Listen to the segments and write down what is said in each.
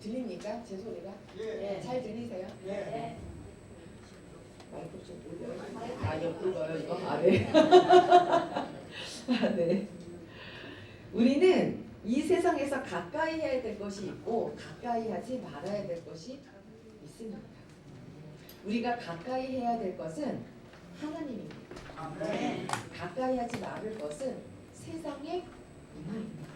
들립니까? 제 소리가? 예. 잘 들리세요? 예. 마이크 좀 올려요. 아, 옆으로 가요, 이거? 아, 네. 아, 네. 우리는 이 세상에서 가까이 해야 될 것이 있고 가까이 하지 말아야 될 것이 있습니다. 우리가 가까이 해야 될 것은 하나님입니다. 아멘. 가까이 하지 말을 것은 세상의 문화입니다.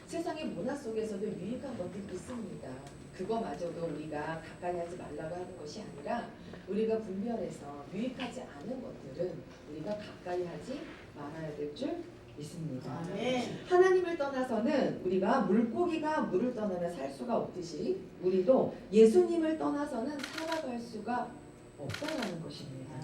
세상의 문화 속에서도 유익한 것들이 있습니다. 그거마저도 우리가 가까이 하지 말라고 하는 것이 아니라 우리가 분별해서 유익하지 않은 것들은 우리가 가까이 하지 말아야 될 줄 믿습니다. 아멘. 하나님을 떠나서는 우리가 물고기가 물을 떠나면 살 수가 없듯이 우리도 예수님을 떠나서는 살아갈 수가 없다라는 것입니다.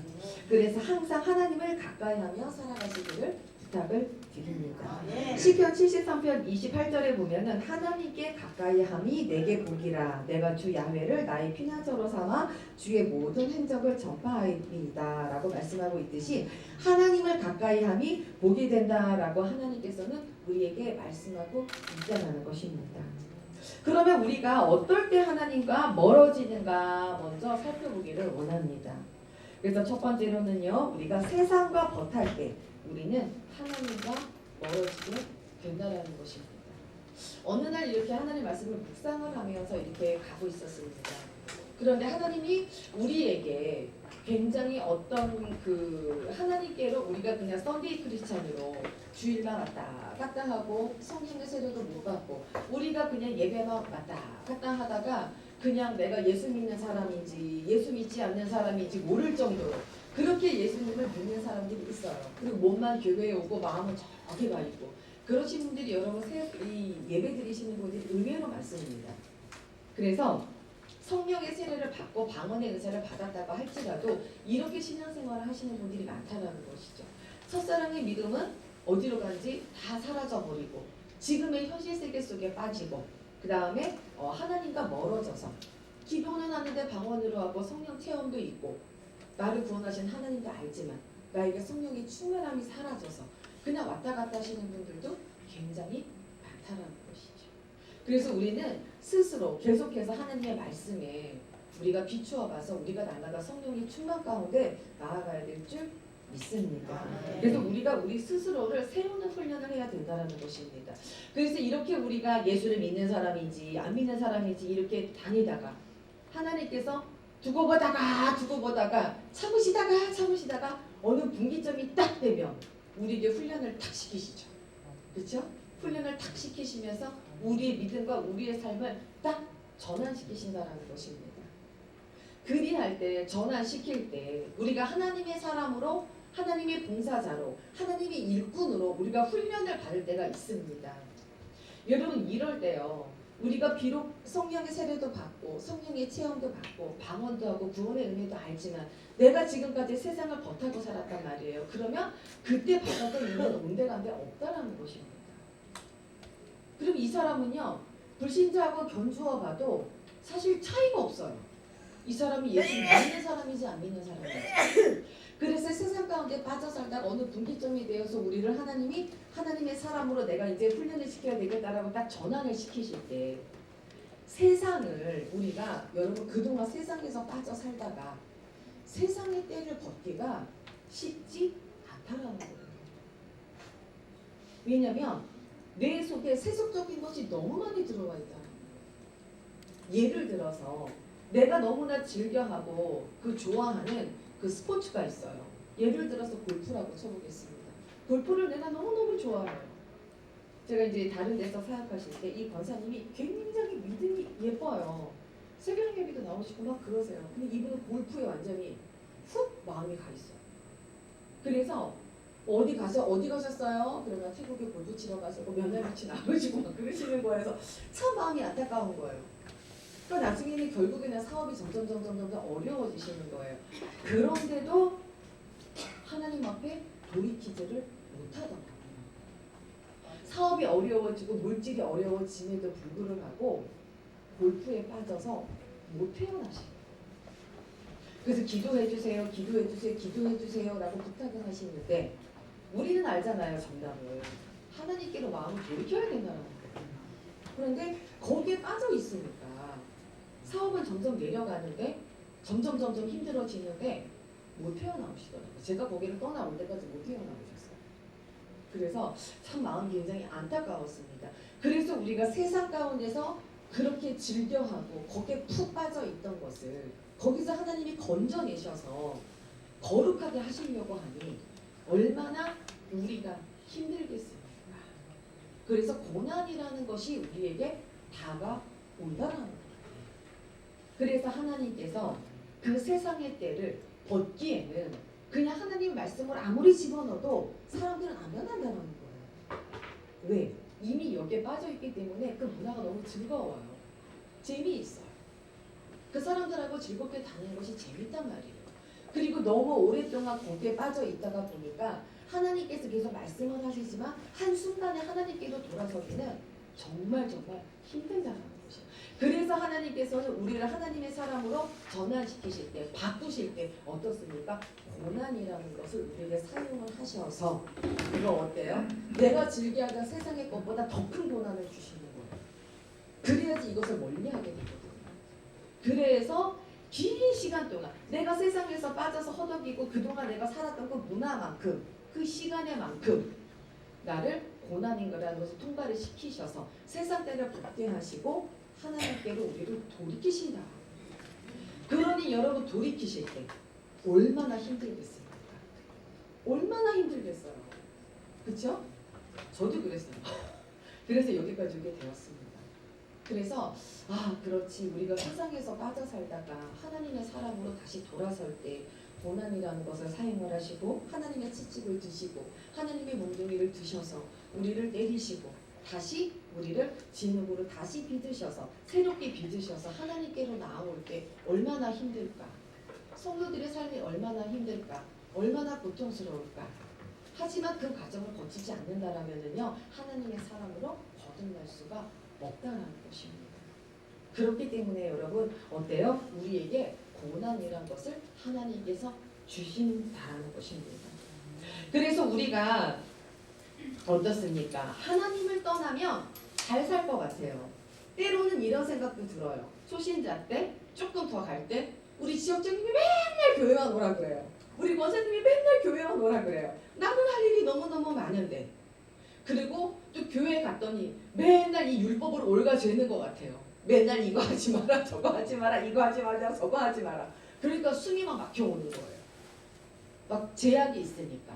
그래서 항상 하나님을 가까이하며 살아가시기를 부탁을 드립니다. 시편 73편 28절에 보면은 하나님께 가까이함이 내게 복이라 내가 주 야훼를 나의 피난처로 삼아 주의 모든 행적을 전파하리이다 라고 말씀하고 있듯이 하나님을 가까이함이 복이 된다라고 하나님께서는 우리에게 말씀하고 있다는 것입니다. 그러면 우리가 어떨 때 하나님과 멀어지는가 먼저 살펴보기를 원합니다. 그래서 첫 번째로는요, 우리가 세상과 벗할 때 우리는 하나님과 멀어지게 된다라는 것입니다. 어느 날 이렇게 하나님 말씀을 묵상을 하면서 이렇게 가고 있었습니다. 그런데 하나님이 우리에게 굉장히 어떤 하나님께로 우리가 그냥 썬데이 크리스찬으로 주일만 왔다 갔다 하고 성령의 세례도 못 받고 우리가 그냥 예배만 왔다 갔다 하다가 그냥 내가 예수 믿는 사람인지 예수 믿지 않는 사람인지 모를 정도로 그렇게 예수님을 믿는 사람들이 있어요. 그리고 몸만 교회에 오고 마음은 저기 가 있고 그러신 분들이 여러분 이 예배 드리시는 분들이 의외로 많습니다. 그래서 성령의 세례를 받고 방언의 은사를 받았다고 할지라도 이렇게 신앙생활을 하시는 분들이 많다는 것이죠. 첫사랑의 믿음은 어디로 간지 다 사라져버리고 지금의 현실 세계 속에 빠지고 그 다음에 하나님과 멀어져서 기도는 하는데 방언으로 하고 성령 체험도 있고 나를 구원하신 하나님도 알지만 나에게 성령의 충만함이 사라져서 그냥 왔다 갔다 하시는 분들도 굉장히 많다는 것이죠. 그래서 우리는 스스로 계속해서 하나님의 말씀에 우리가 비추어 봐서 우리가 날마다 성령의 충만 가운데 나아가야 될 줄 믿습니다. 그래서 우리가 우리 스스로를 세우는 훈련을 해야 된다는 것입니다. 그래서 이렇게 우리가 예수를 믿는 사람인지 안 믿는 사람인지 이렇게 다니다가 하나님께서 두고 보다가 참으시다가 어느 분기점이 딱 되면 우리에게 훈련을 탁 시키시죠. 그렇죠? 훈련을 탁 시키시면서 우리의 믿음과 우리의 삶을 딱 전환시키신다는 것입니다. 그리할 때 전환시킬 때 우리가 하나님의 사람으로 하나님의 봉사자로 하나님의 일꾼으로 우리가 훈련을 받을 때가 있습니다. 여러분 이럴 때요. 우리가 비록 성령의 세례도 받고 성령의 체험도 받고 방언도 하고 구원의 은혜도 알지만 내가 지금까지 세상을 벗하고 살았단 말이에요. 그러면 그때 받았던 은혜는 온데간데 없다라는 것입니다. 그럼 이 사람은요. 불신자하고 견주어 봐도 사실 차이가 없어요. 이 사람이 예수 믿는 사람이지 안 믿는 사람이지. 그래서 세상 가운데 빠져 살다가 어느 분기점이 되어서 우리를 하나님이 하나님의 사람으로 내가 이제 훈련을 시켜야 되겠다라고 딱 전환을 시키실 때 세상을 우리가 여러분 그동안 세상에서 빠져 살다가 세상의 때를 벗기가 쉽지 않다라는 거예요. 왜냐하면 내 속에 세속적인 것이 너무 많이 들어와 있다는 거예요. 예를 들어서 내가 너무나 즐겨하고 좋아하는 스포츠가 있어요. 예를 들어서 골프라고 쳐보겠습니다. 골프를 내가 너무너무 좋아해요. 제가 이제 다른 데서 사역하실 때 이 권사님이 굉장히 믿음이 예뻐요. 새벽 예배도 나오시고 막 그러세요. 근데 이분은 골프에 완전히 훅 마음이 가 있어요. 그래서 어디 가셨어요? 그러면 태국에 골프 치러 가시고 며느리치 나오시고 막 그러시는 거여서 참 마음이 안타까운 거예요. 그러니까 나중에는 결국에는 사업이 점점 어려워지시는 거예요. 그런데도 하나님 앞에 돌이키지를 못하더라고요. 사업이 어려워지고 물질이 어려워짐에도 불구하고 골프에 빠져서 못 태어나시고 그래서 기도해주세요 라고 부탁을 하시는데 우리는 알잖아요. 정답을 하나님께로 마음을 돌이켜야 된다는 거예요. 그런데 거기에 빠져 있으니까 사업은 점점 내려가는데 점점 힘들어지는데 못 헤어나오시더라고요. 제가 거기를 떠나올 때까지 못 헤어나오셨어요. 그래서 참 마음이 굉장히 안타까웠습니다. 그래서 우리가 세상 가운데서 그렇게 즐겨하고 거기에 푹 빠져 있던 것을 거기서 하나님이 건져내셔서 거룩하게 하시려고 하니 얼마나 우리가 힘들겠습니까? 그래서 고난이라는 것이 우리에게 다가온다라는 거예요. 그래서 하나님께서 그 세상의 때를 벗기에는 그냥 하나님 말씀을 아무리 집어넣어도 사람들은 안 변한다는 거예요. 왜? 이미 여기에 빠져있기 때문에 그 문화가 너무 즐거워요. 재미있어요. 그 사람들하고 즐겁게 다니는 것이 재밌단 말이에요. 그리고 너무 오랫동안 거기에 빠져있다가 보니까 하나님께서 계속 말씀을 하시지만 한순간에 하나님께로 돌아서기는 정말 힘들다는 것이에요. 그래서 하나님께서는 우리를 하나님의 사람으로 전환시키실 때, 바꾸실 때 어떻습니까? 고난이라는 것을 우리에게 사용을 하셔서 이거 어때요? 내가 즐겨하던 세상의 것보다 더 큰 고난을 주시는 거예요. 그래야지 이것을 멀리하게 되거든요. 그래서 긴 시간 동안 내가 세상에서 빠져서 허덕이고 그동안 내가 살았던 그 문화만큼 그 시간에만큼 나를 고난인 거라는 것을 통과를 시키셔서 세상 때를 벗게 하시고 하나님께로 우리를 돌이키신다. 그러니 여러분 돌이키실 때 얼마나 힘들겠습니까? 얼마나 힘들겠어요. 그렇죠? 저도 그랬어요. 그래서 여기까지 오게 되었습니다. 그래서 그렇지 우리가 세상에서 빠져 살다가 하나님의 사람으로 다시 돌아설 때 고난이라는 것을 사용을 하시고 하나님의 채찍을 드시고 하나님의 몽둥이를 드셔서 우리를 때리시고 다시 우리를 진흙으로 다시 빚으셔서 새롭게 빚으셔서 하나님께로 나아올 때 얼마나 힘들까? 성도들의 삶이 얼마나 힘들까? 얼마나 고통스러울까? 하지만 그 과정을 거치지 않는다라면은요 하나님의 사람으로 거듭날 수가 없다라는 것입니다. 그렇기 때문에 여러분 어때요? 우리에게 고난이란 것을 하나님께서 주신다라는 것입니다. 그래서 우리가 어떻습니까? 하나님을 떠나면 잘 살 것 같아요. 때로는 이런 생각도 들어요. 초신자 때 조금 더 갈 때 우리 지역장님이 맨날 교회만 오라 그래요. 우리 권사님이 맨날 교회만 오라 그래요. 나는 할 일이 너무너무 많은데. 그리고 또 교회에 갔더니 맨날 이 율법을 올가죄는 것 같아요. 맨날 이거 하지 마라 저거 하지 마라 이거 하지 마라 저거 하지 마라. 그러니까 숨이 막 막혀오는 거예요. 막 제약이 있으니까.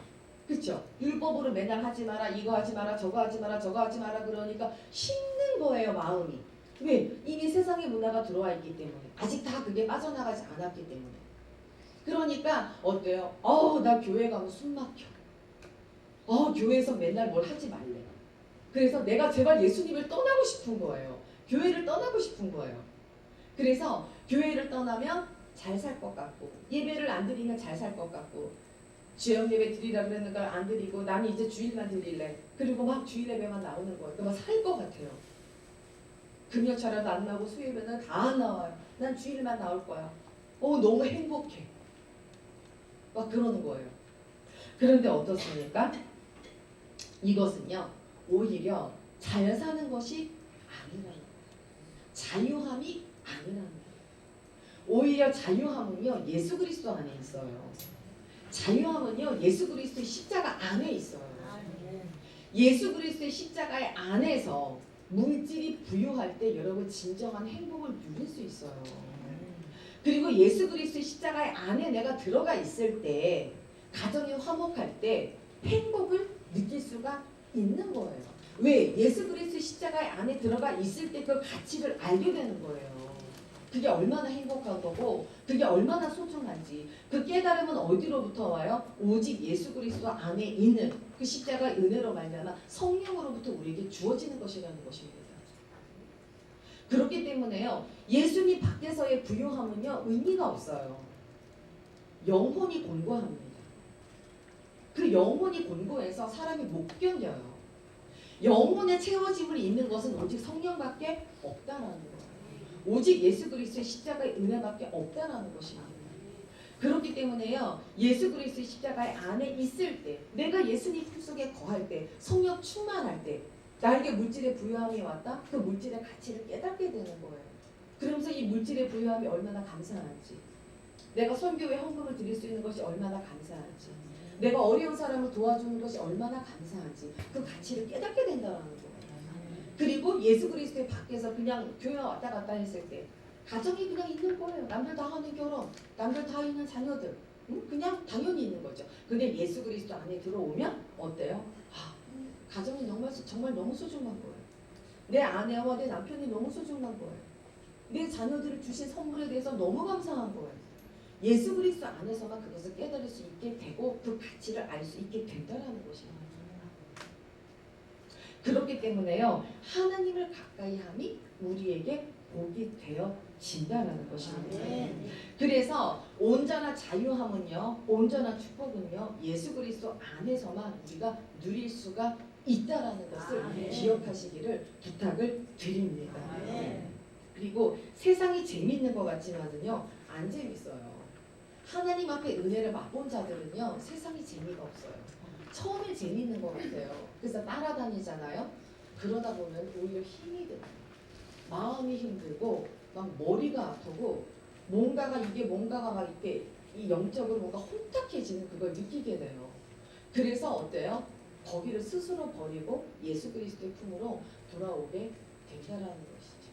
그렇죠? 율법으로 맨날 하지 마라 이거 하지 마라 저거 하지 마라 저거 하지 마라 그러니까 힘든 거예요 마음이. 왜? 이미 세상의 문화가 들어와 있기 때문에 아직 다 그게 빠져나가지 않았기 때문에. 그러니까 어때요? 나 교회 가면 숨 막혀. 교회에서 맨날 뭘 하지 말래. 그래서 내가 제발 예수님을 떠나고 싶은 거예요. 교회를 떠나고 싶은 거예요. 그래서 교회를 떠나면 잘 살 것 같고 예배를 안 드리면 잘 살 것 같고 주영 예배 드리라 그러는 걸 안 드리고 나는 이제 주일만 드릴래. 그리고 막 주일 예배만 나오는 거예요. 막 살 것 같아요. 금요차라도 안 나오고 수요일에는 다 안 나와요. 난 주일만 나올 거야. 너무 행복해. 막 그러는 거예요. 그런데 어떻습니까? 이것은요 오히려 잘 사는 것이 아니라는 거예요. 자유함이 아니라는 거예요. 오히려 자유함은요 예수 그리스도 안에 있어요. 자유함은요 예수 그리스도의 십자가 안에 있어요. 예수 그리스도의 십자가의 안에서 물질이 부유할 때 여러분 진정한 행복을 누릴 수 있어요. 그리고 예수 그리스도의 십자가의 안에 내가 들어가 있을 때 가정이 화목할 때 행복을 느낄 수가 있는 거예요. 왜? 예수 그리스도의 십자가의 안에 들어가 있을 때 그 가치를 알게 되는 거예요. 그게 얼마나 행복한 거고 그게 얼마나 소중한지. 그 깨달음은 어디로부터 와요? 오직 예수 그리스도 안에 있는 그 십자가 은혜로 말미암아 성령으로부터 우리에게 주어지는 것이라는 것입니다. 그렇기 때문에요 예수님 밖에서의 부유함은요 의미가 없어요. 영혼이 곤고합니다. 그 영혼이 곤고해서 사람이 못 견뎌요. 영혼의 채워짐을 잇는 것은 오직 성령밖에 없다라는 거예요. 오직 예수 그리스도의 십자가의 은혜밖에 없다라는 것입니다. 그렇기 때문에요 예수 그리스도의 십자가의 안에 있을 때 내가 예수님 품속에 거할 때 성령 충만할 때 나에게 물질의 부유함이 왔다? 그 물질의 가치를 깨닫게 되는 거예요. 그러면서 이 물질의 부유함이 얼마나 감사한지, 내가 선교에 헌금을 드릴 수 있는 것이 얼마나 감사한지, 내가 어려운 사람을 도와주는 것이 얼마나 감사한지 그 가치를 깨닫게 된다는 거예요. 그리고 예수 그리스도의 밖에서 그냥 교회 왔다 갔다 했을 때 가정이 그냥 있는 거예요. 남들 다 하는 결혼, 남들 다 있는 자녀들, 그냥 당연히 있는 거죠. 근데 예수 그리스도 안에 들어오면 어때요? 아, 가정이 정말 너무 소중한 거예요. 내 아내와 내 남편이 너무 소중한 거예요. 내 자녀들을 주신 선물에 대해서 너무 감사한 거예요. 예수 그리스도 안에서만 그것을 깨달을 수 있게 되고 그 가치를 알 수 있게 된다라는 것입니다. 그렇기 때문에요, 하나님을 가까이 함이 우리에게 복이 되어진다라는 것입니다. 그래서 온전한 자유함은요, 온전한 축복은요, 예수 그리스도 안에서만 우리가 누릴 수가 있다라는 것을 기억하시기를 부탁을 드립니다. 그리고 세상이 재밌는 것 같지만은요, 안 재밌어요. 하나님 앞에 은혜를 맛본 자들은요, 세상이 재미가 없어요. 처음에 재밌는 것 같아요. 그래서 따라다니잖아요. 그러다 보면 오히려 힘이 들어요. 마음이 힘들고 막 머리가 아프고 뭔가가 막 이렇게 이 영적으로 뭔가 혼탁해지는 그걸 느끼게 돼요. 그래서 어때요? 거기를 스스로 버리고 예수 그리스도의 품으로 돌아오게 된다라는 것이죠.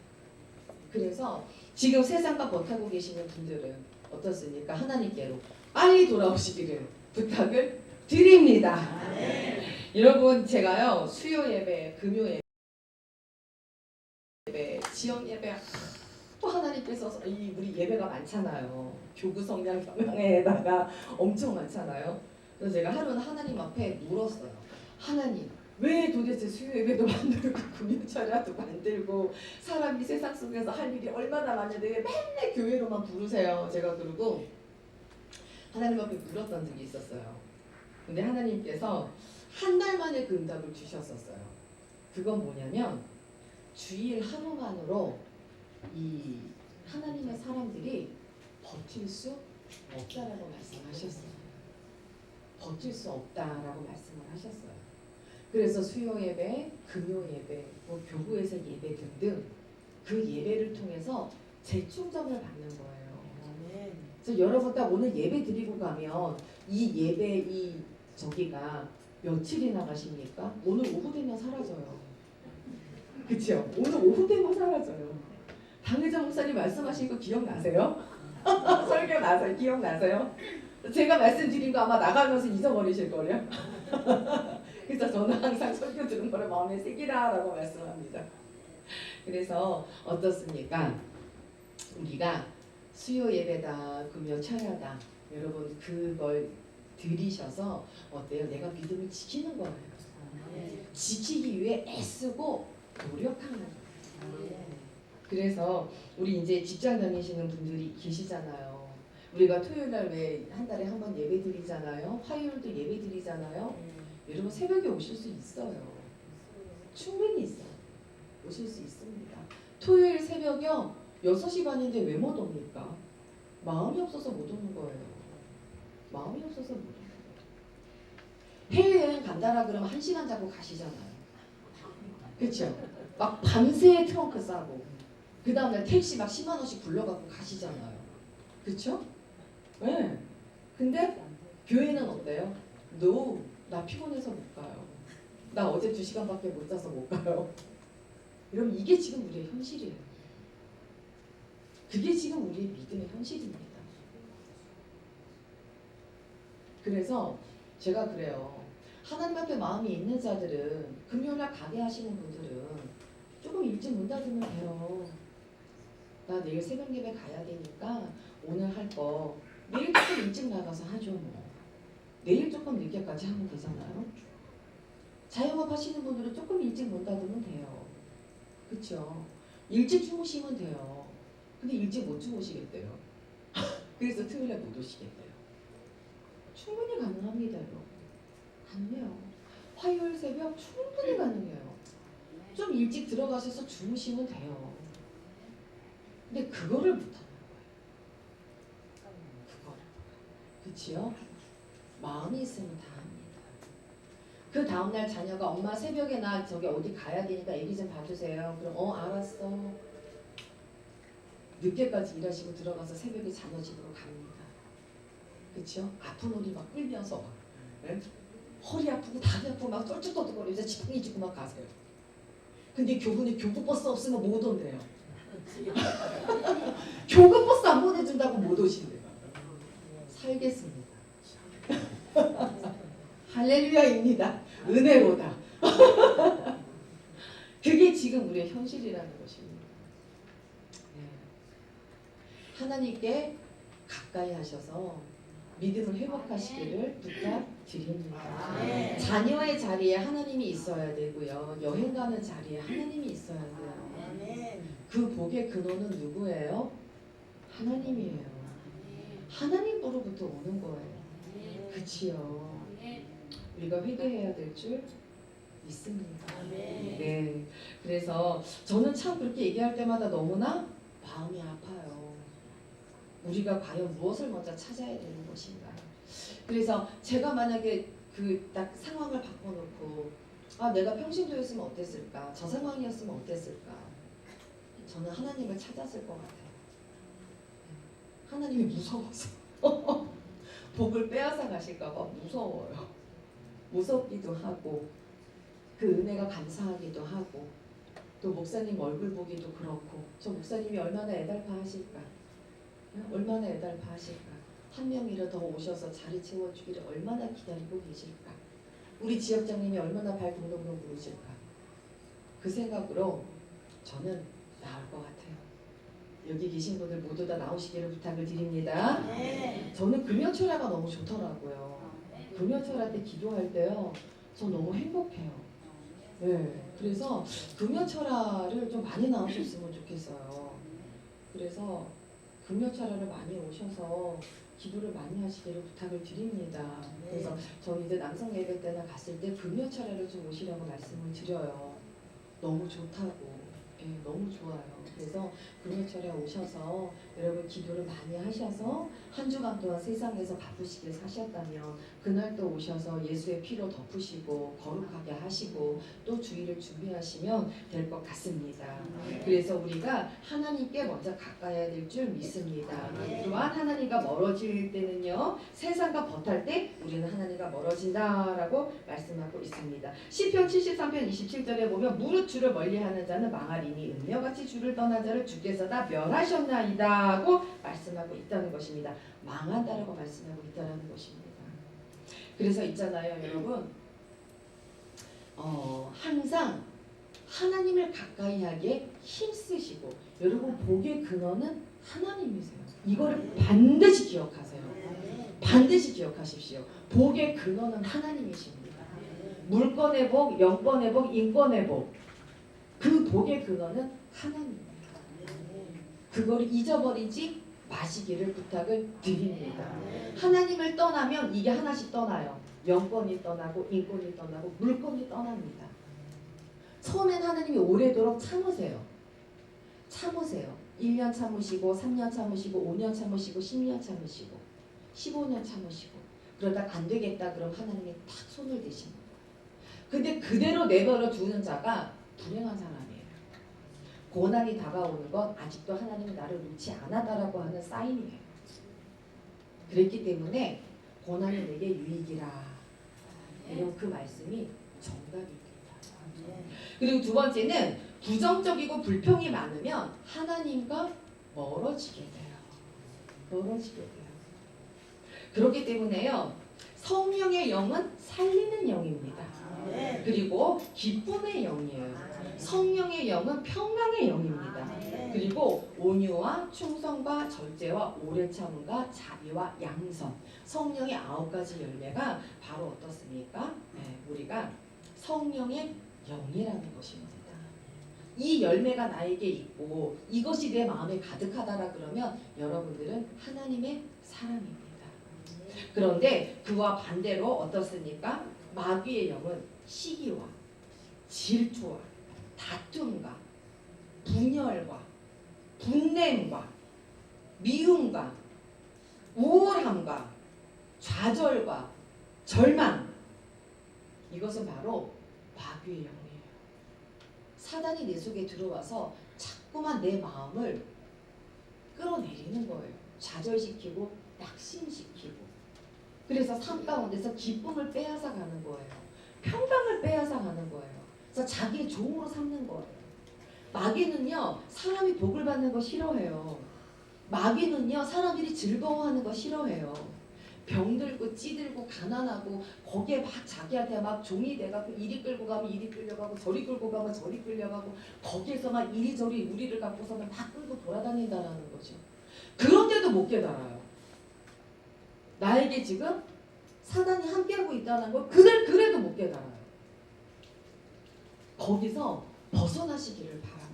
그래서 지금 세상과 버타고 계시는 분들은 어떻습니까? 하나님께로 빨리 돌아오시기를 부탁을 드립니다. 여러분, 제가요, 수요 예배, 금요 예배, 지역 예배, 또 하나님께서 우리 예배가 많잖아요. 교구 성장 경영회에다가 엄청 많잖아요. 그래서 제가 하루는 하나님 앞에 물었어요. 하나님, 왜 도대체 수요 예배도 만들고 금요 철야도 만들고 사람이 세상 속에서 할 일이 얼마나 많은데 왜 맨날 교회로만 부르세요? 제가 그러고 하나님 앞에 물었던 적이 있었어요. 근데 하나님께서 한 달 만에 그 응답을 주셨었어요. 그건 뭐냐면 주일 하루만으로 이 하나님의 사람들이 버틸 수 없다라고 말씀하셨어요. 버틸 수 없다라고 말씀을 하셨어요. 그래서 수요 예배, 금요 예배, 뭐 교구에서 예배 등등 그 예배를 통해서 재충전을 받는 거예요. 그래서 여러분 딱 오늘 예배 드리고 가면 이 예배 저기가 며칠이나 가십니까? 오늘 오후 되면 사라져요. 그렇죠? 오늘 오후 되면 사라져요. 당회장 목사님 말씀하신 거 기억나세요? 설교 나서 기억나세요? 제가 말씀드린 거 아마 나가면서 잊어버리실 거예요. 그래서 저는 항상 설교 들은 거를 마음에 새기라라고 말씀합니다. 그래서 어떻습니까? 우리가 수요 예배다, 금요 철야다, 여러분 그걸 들이셔서 어때요? 내가 믿음을 지키는 거예요. 지키기 위해 애쓰고 노력하는 거예요. 그래서 우리 이제 직장 다니시는 분들이 계시잖아요. 우리가 토요일 날 왜 한 달에 한 번 예배 드리잖아요. 화요일도 예배 드리잖아요. 여러분 새벽에 오실 수 있어요. 충분히 있어요. 오실 수 있습니다. 토요일 새벽이요. 6시 반인데 왜 못 옵니까? 마음이 없어서 못 오는 거예요. 마음이 없어서 못 오는 거예요. 해외여행 간다라 그러면 1시간 자고 가시잖아요. 그렇죠? 막 밤새 트렁크 싸고 그 다음날 택시 막 10만 원씩 불러갖고 가시잖아요. 그렇죠? 네. 근데 교회는 어때요? No, 나 피곤해서 못 가요. 나 어제 2시간밖에 못 자서 못 가요. 여러분 이게 지금 우리의 현실이에요. 그게 지금 우리의 믿음의 현실입니다. 그래서 제가 그래요. 하나님 앞에 마음이 있는 자들은 금요일날 가게 하시는 분들은 조금 일찍 문 닫으면 돼요. 나 내일 새벽 예배 가야 되니까 오늘 할 거 내일 조금 일찍 나가서 하죠 뭐. 내일 조금 늦게까지 하면 되잖아요. 자영업 하시는 분들은 조금 일찍 문 닫으면 돼요. 그렇죠? 일찍 주무시면 돼요. 근데 일찍 못 주무시겠대요. 그래서 토요일에 못 오시겠대요. 충분히 가능합니다. 가능해요. 화요일 새벽 충분히 가능해요. 좀 일찍 들어가셔서 주무시면 돼요. 근데 그거를 못하는 거예요. 그거를. 그치요? 마음이 있으면 다 합니다. 그 다음날 자녀가 엄마 새벽에 나 저기 어디 가야 되니까 애기 좀 봐주세요. 그럼 알았어. 늦게까지 일하시고 들어가서 새벽에 자녀 집으로 갑니다. 그렇죠? 아픈 허리 막 끌면서 막, 네? 허리 아프고 다리 아프고 막 쩔쩔떨떨거리면서 지팡이 쥐고 막 가세요. 근데 교분이 교부버스 없으면 못 온대요. 교부버스 안 보내준다고 못 오신대요. 살겠습니다. 할렐루야입니다. 은혜로다. 그게 지금 우리의 현실이라는 것입니다. 하나님께 가까이 하셔서 믿음을 회복하시기를 부탁드립니다. 자녀의 자리에 하나님이 있어야 되고요. 여행 가는 자리에 하나님이 있어야 돼요. 그 복의 근원은 누구예요? 하나님이에요. 하나님으로부터 오는 거예요. 그치요. 우리가 회개해야 될 줄 믿습니다. 네. 그래서 저는 참 그렇게 얘기할 때마다 너무나 마음이 아파요. 우리가 과연 무엇을 먼저 찾아야 되는 것인가. 그래서 제가 만약에 그 딱 상황을 바꿔놓고 내가 평신도였으면 어땠을까, 저 상황이었으면 어땠을까, 저는 하나님을 찾았을 것 같아요. 하나님이 무서워서 복을 빼앗아 가실까 봐 무서워요. 무섭기도 하고 그 은혜가 감사하기도 하고 또 목사님 얼굴 보기도 그렇고 저 목사님이 얼마나 애달파하실까, 얼마나 애달파하실까, 한 명이라도 더 오셔서 자리 채워주기를 얼마나 기다리고 계실까, 우리 지역장님이 얼마나 발동동동 부르실까, 그 생각으로 저는 나올 것 같아요. 여기 계신 분들 모두 다 나오시기를 부탁을 드립니다. 저는 금요철야가 너무 좋더라고요. 금요철야 때 기도할 때요, 저 너무 행복해요. 네, 그래서 금요철야를 좀 많이 나오셨으면 좋겠어요. 그래서 금요철야를 많이 오셔서 기도를 많이 하시기를 부탁을 드립니다. 그래서 저는 이제 남성 예배 때나 갔을 때 금요철야를 좀 오시라고 말씀을 드려요. 너무 좋다고. 너무 좋아요. 그래서 금요철에 오셔서 여러분 기도를 많이 하셔서 한 주간 동안 세상에서 바쁘시게 사셨다면 그날 또 오셔서 예수의 피로 덮으시고 거룩하게 하시고 또 주일을 준비하시면 될 것 같습니다. 그래서 우리가 하나님께 먼저 가까이 될 줄 믿습니다. 또한 하나님과 멀어질 때는요, 세상과 벗할 때 우리는 하나님과 멀어진다라고 말씀하고 있습니다. 시편 73편 27절에 보면 무릇 주를 멀리하는 자는 망하리니 은녀같이 주를 떠난 자를 주께서 다 멸하셨나이다 하고 말씀하고 있다는 것입니다. 망한다라고 말씀하고 있다는 것입니다. 그래서 있잖아요, 여러분. 항상 하나님을 가까이 하기에 힘쓰시고, 여러분 복의 근원은 하나님이세요. 이거를 반드시 기억하세요. 반드시 기억하십시오. 복의 근원은 하나님이십니다. 물권의 복, 영권의 복, 인권의 복, 그 복의 근원은 하나님입니다. 그거를 잊어버리지 마시기를 부탁을 드립니다. 하나님을 떠나면 이게 하나씩 떠나요. 영권이 떠나고 인권이 떠나고 물권이 떠납니다. 처음엔 하나님이 오래도록 참으세요. 참으세요. 1년 참으시고 3년 참으시고 5년 참으시고 10년 참으시고 15년 참으시고 그러다 안 되겠다 그럼 하나님이 탁 손을 대십니다. 근데 그대로 내버려 두는 자가 불행한 사람이에요. 고난이 다가오는 건 아직도 하나님이 나를 놓지 않았다라고 하는 사인이에요. 그랬기 때문에 고난이 내게 유익이라. 여러분 그 말씀이 정답입니다. 그리고 두 번째는 부정적이고 불평이 많으면 하나님과 멀어지게 돼요. 멀어지게 돼요. 그렇기 때문에요, 성령의 영은 살리는 영입니다. 그리고 기쁨의 영이에요. 성령의 영은 평강의 영입니다. 그리고 온유와 충성과 절제와 오래 참음과 자비와 양선, 성령의 9가지 열매가 바로 어떻습니까? 우리가 성령의 영이라는 것입니다. 이 열매가 나에게 있고 이것이 내 마음에 가득하다라 그러면 여러분들은 하나님의 사람입니다. 그런데 그와 반대로 어떻습니까? 마귀의 영은 시기와 질투와 다툼과 분열과 분냄과 미움과 우울함과 좌절과 절망, 이걸 이것은 바로 마귀의 영이에요. 사단이 내 속에 들어와서 자꾸만 내 마음을 끌어내리는 거예요. 좌절시키고 낙심시키고. 그래서 삶 가운데서 기쁨을 빼앗아 가는 거예요. 평강을 빼앗아 가는 거예요. 그래서 자기의 종으로 삼는 거예요. 마귀는요, 사람이 복을 받는 거 싫어해요. 마귀는요, 사람들이 즐거워하는 거 싫어해요. 병들고 찌들고 가난하고 거기에 막 자기한테 막 종이 돼가고 이리 끌고 가면 이리 끌려가고 저리 끌고 가면 저리 끌려가고 거기에서 막 이리저리 우리를 갖고서는 막 끌고 돌아다닌다라는 거죠. 그런데도 못 깨달아요. 나에게 지금 사단이 함께하고 있다는 걸 그래도 못 깨달아요. 거기서 벗어나시기를 바랍니다.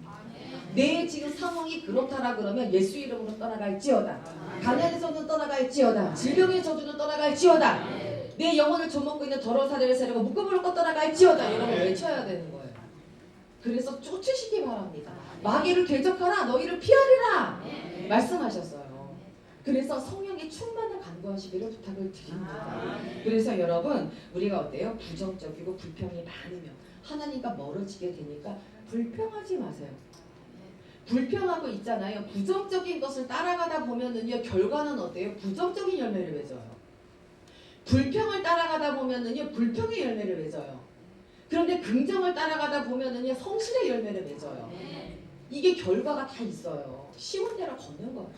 내 지금 상황이 그렇다라 그러면 예수 이름으로 떠나갈지어다. 가난에서는 떠나갈지어다. 질병의 저주는 떠나갈지어다. 내 영혼을 조먹고 있는 더러운 사대를 세력을 묶어버리고 떠나갈지어다. 여러분 외쳐야 되는 거예요. 그래서 쫓으시기 바랍니다. 마귀를 대적하라. 너희를 피하리라. 말씀하셨어요. 그래서 성령의 충만을 간구하시기를 부탁을 드립니다. 그래서 여러분 우리가 어때요? 부정적이고 불평이 많으면 하나님과 멀어지게 되니까 불평하지 마세요. 불평하고 있잖아요. 부정적인 것을 따라가다 보면은요, 결과는 어때요? 부정적인 열매를 맺어요. 불평을 따라가다 보면은요, 불평의 열매를 맺어요. 그런데 긍정을 따라가다 보면은요, 성실의 열매를 맺어요. 이게 결과가 다 있어요. 쉬운 대로 걷는 거예요.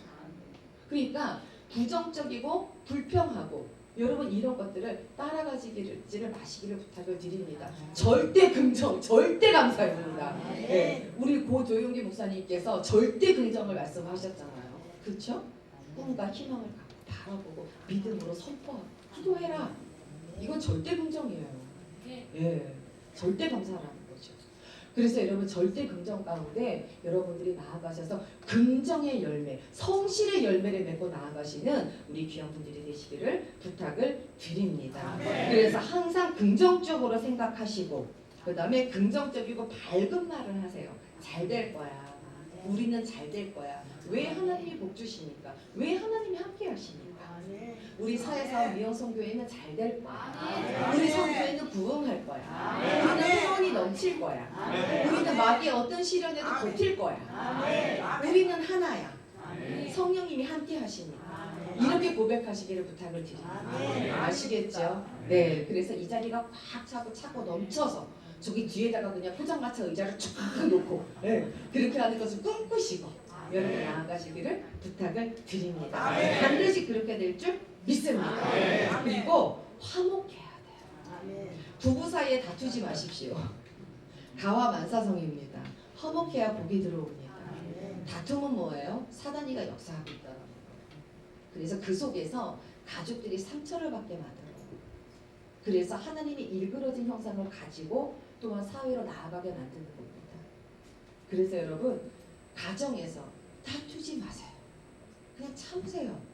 그러니까 부정적이고 불평하고 여러분 이런 것들을 따라가지를 마시기를 부탁을 드립니다. 절대 긍정, 절대 감사입니다. 네, 우리 고 조용기 목사님께서 절대 긍정을 말씀하셨잖아요. 그렇죠? 꿈과 희망을 갖고 바라보고 믿음으로 선포하고 기도해라. 이건 절대 긍정이에요. 예, 절대 감사라는 거죠. 그래서 여러분 절대 긍정 가운데 여러분들이 나아가셔서 긍정의 열매, 성실의 열매를 맺고 나아가시는 우리 귀한 분들이 되시기를 부탁을 드립니다. 그래서 항상 긍정적으로 생각하시고 그 다음에 긍정적이고 밝은 말을 하세요. 잘 될 거야. 우리는 잘 될 거야. 왜 하나님이 복 주시니까? 왜 하나님이 함께 하시니까? 우리 사회사업 미영성교회는 잘 될 거야. 우리 성교회는 부흥할 거야. 우리는 회원이 넘칠 거야. 우리는 마귀의 어떤 시련에도 버틸 거야. 우리는 하나야. 성령님이 함께 하시니까. 이렇게 고백하시기를 부탁을 드립니다. 아시겠죠? 네, 그래서 이 자리가 꽉 차고 넘쳐서 저기 뒤에다가 그냥 포장마차 의자를 쭉 놓고 그렇게 하는 것을 꿈꾸시고 여러분 나아가시기를 부탁을 드립니다. 반드시 그렇게 될 줄 믿습니다. 그리고 화목해야 돼요. 부부 사이에 다투지 마십시오. 가와 만사성입니다. 화목해야 복이 들어옵니다. 다툼은 뭐예요? 사단이가 역사하고 있다는 거예요. 그래서 그 속에서 가족들이 상처를 받게 만들어요. 그래서 하나님이 일그러진 형상을 가지고 또한 사회로 나아가게 만드는 겁니다. 그래서 여러분 가정에서 다투지 마세요. 그냥 참으세요.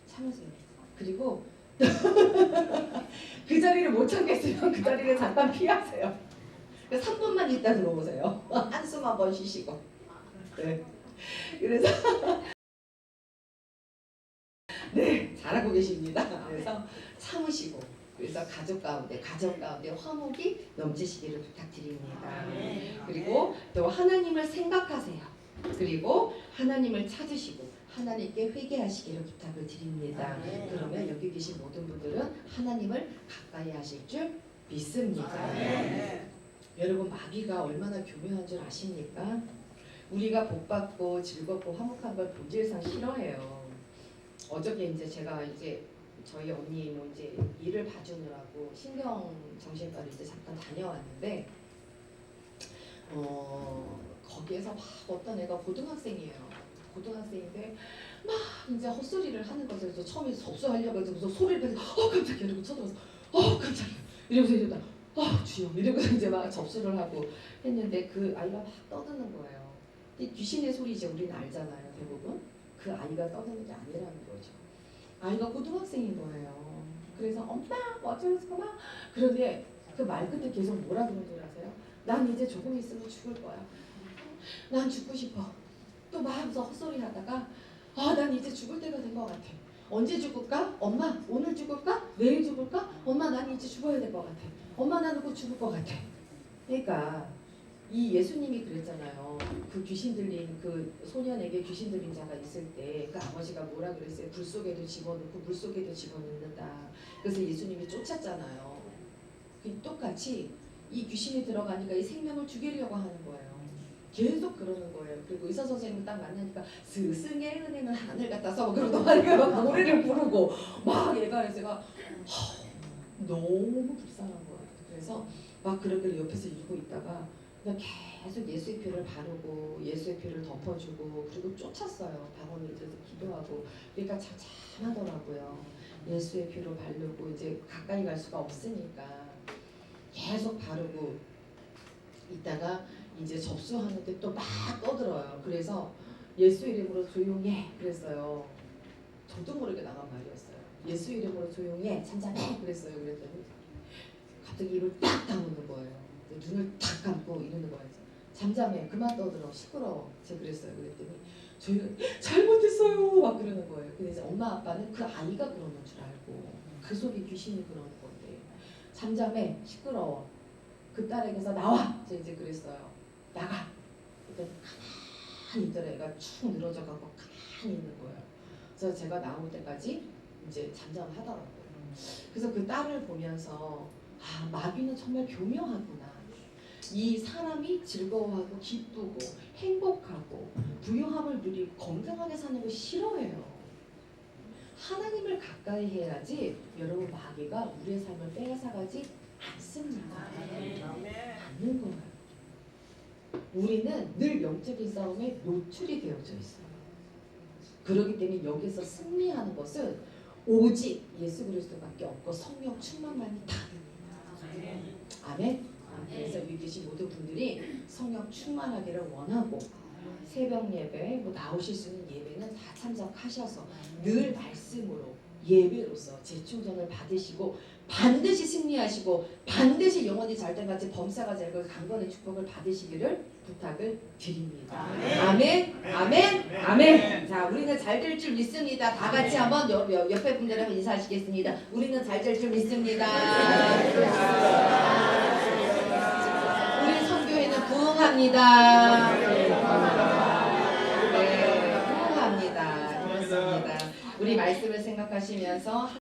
참으세요. 그리고 그 자리를 못 참겠으면 그 자리를 잠깐 피하세요. 3분만 있다 들어오세요. 한숨 한번 쉬시고. 네. 그래서 네, 잘하고 계십니다. 그래서 참으시고 그래서 가족 가운데, 가정 가운데 화목이 넘치시기를 부탁드립니다. 그리고 또 하나님을 생각하세요. 그리고 하나님을 찾으시고 하나님께 회개하시기를 부탁을 드립니다. 그러면 여기 계신 모든 분들은 하나님을 가까이 하실 줄 믿습니다. 여러분 마귀가 얼마나 교묘한 줄 아십니까? 우리가 복받고 즐겁고 화목한 걸 본질상 싫어해요. 어저께 이제 제가 이제 저희 언니 뭐 이제 일을 봐주느라고 신경 정신과를 이제 잠깐 다녀왔는데 거기에서 막 어떤 애가 고등학생이에요. 고등학생인데 막 이제 헛소리를 하는 거죠. 그래서 처음에 접수하려고 해서 무슨 소리를 해서 깜짝이야 이러고 쳐다봐서 깜짝이야 이러면서 이러다 주여 이러고서 이제 막 접수를 하고 했는데 그 아이가 막 떠드는 거예요. 근데 귀신의 소리죠. 우리는 알잖아요. 대부분 그 아이가 떠드는 게 아니라는 거죠. 아이가 고등학생인 거예요. 그래서 엄마 어쩌면서 막 그런데 그 말 끝에 계속 뭐라 그러는 줄 아세요? 난 이제 조금 있으면 죽을 거야. 난 죽고 싶어. 또 막 무슨 헛소리 하다가 난 이제 죽을 때가 된 것 같아. 언제 죽을까? 엄마 오늘 죽을까? 내일 죽을까? 엄마 난 이제 죽어야 될 것 같아. 엄마 나는 곧 죽을 것 같아. 그러니까 이 예수님이 그랬잖아요. 그 귀신 들린 그 소년에게 귀신 들린 자가 있을 때 그 아버지가 뭐라 그랬어요? 불 속에도 집어넣고 물 속에도 집어넣는다. 그래서 예수님이 쫓았잖아요. 똑같이 이 귀신이 들어가니까 이 생명을 죽이려고 하는 거예요. 계속 그러는 거예요. 그리고 의사 선생님을 딱 만나니까 스승의 은혜는 하늘 같아서 그러더니 막 노래를 부르고 막 얘가 제가 너무 불쌍한 거예요. 그래서 막 그렇게 옆에서 읽고 있다가 그냥 계속 예수의 피를 바르고 예수의 피를 덮어주고 그리고 쫓았어요. 방언을 들어서 기도하고 그러니까 참참하더라고요. 예수의 피로 바르고 이제 가까이 갈 수가 없으니까 계속 바르고 있다가 이제 접수하는데 또 막 떠들어요. 그래서 예수 이름으로 조용히 해 그랬어요. 저도 모르게 나간 말이었어요. 예수 이름으로 조용히 해 잠잠해 그랬어요. 그랬더니 갑자기 입을 딱 다무는 거예요. 눈을 탁 감고 이러는 거예요. 잠잠해 그만 떠들어 시끄러워 제가 그랬어요. 그랬더니 저희가 잘못했어요 막 그러는 거예요. 근데 이제 엄마 아빠는 그 아이가 그러는 줄 알고 그 속에 귀신이 그러는 건데 잠잠해 시끄러워 그 딸에게서 나와 이제 그랬어요. 나가 그랬더니 가만히 있더라. 애가 축 늘어져 갖고 가만히 있는 거예요. 그래서 제가 나올 때까지 이제 잠잠하더라고요. 그래서 그 딸을 보면서 아 마귀는 정말 교묘하구나. 이 사람이 즐거워하고 기쁘고 행복하고 부유함을 누리고 건강하게 사는 걸 싫어해요. 하나님을 가까이 해야지 여러분 마귀가 우리의 삶을 빼앗아가지 않습니다. 않는 거예요. 우리는 늘 영적인 싸움에 노출이 되어져 있어요. 그렇기 때문에 여기서 승리하는 것은 오직 예수 그리스도밖에 없고 성령 충만만이 답입니다. 아멘. 그래서 여기 계신 모든 분들이 성령 충만하기를 원하고 새벽 예배 뭐 나오실 수 있는 예배는 다 참석하셔서 늘 말씀으로 예배로서 재충전을 받으시고 반드시 승리하시고 반드시 영원히 잘된같이 범사가 잘고 강건의 축복을 받으시기를 부탁을 드립니다. 아멘. 아멘. 아멘. 자, 우리는 잘 될 줄 믿습니다. 다 같이 한번 옆에 분들하고 인사하시겠습니다. 우리는 잘 될 줄 믿습니다. 우리 선교회는 부흥합니다. 네, 부흥합니다. 그렇습니다. 우리 말씀을 생각하시면서